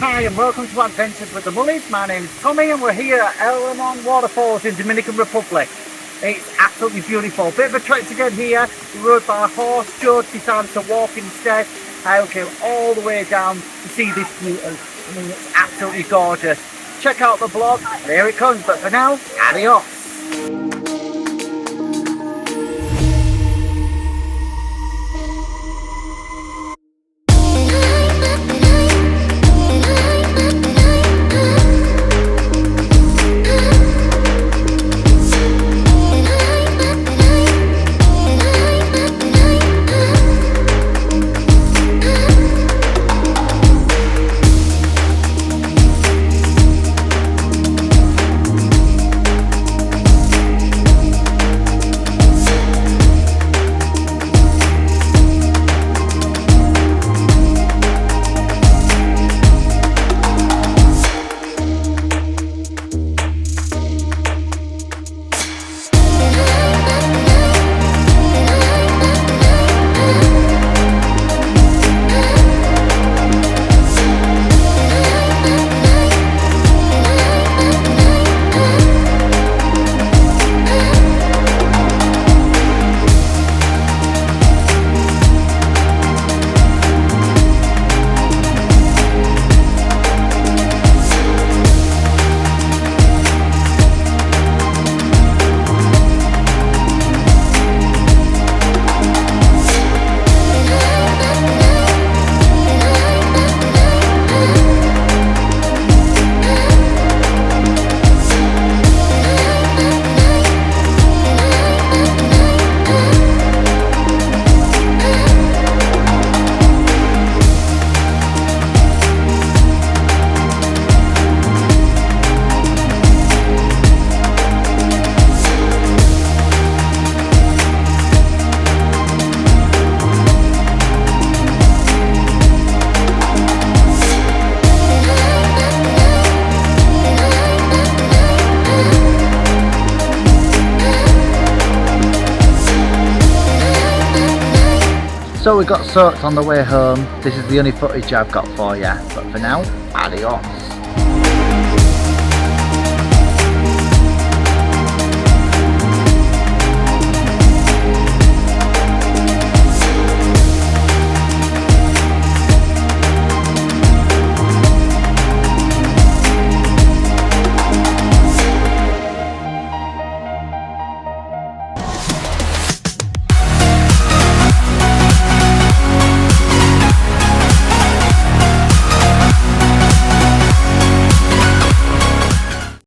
Hi and welcome to Adventures with the Mullies. My name is Tommy and we're here at Limon Waterfall in Dominican Republic. It's absolutely beautiful. Bit of a trek to get here. We rode by a horse. Joe decided to walk instead. I came all the way down to see this beauty. I mean, it's absolutely gorgeous. Check out the blog. There it comes. But for now, adios. So we got soaked on the way home. This is the only footage I've got for you, but for now, adios.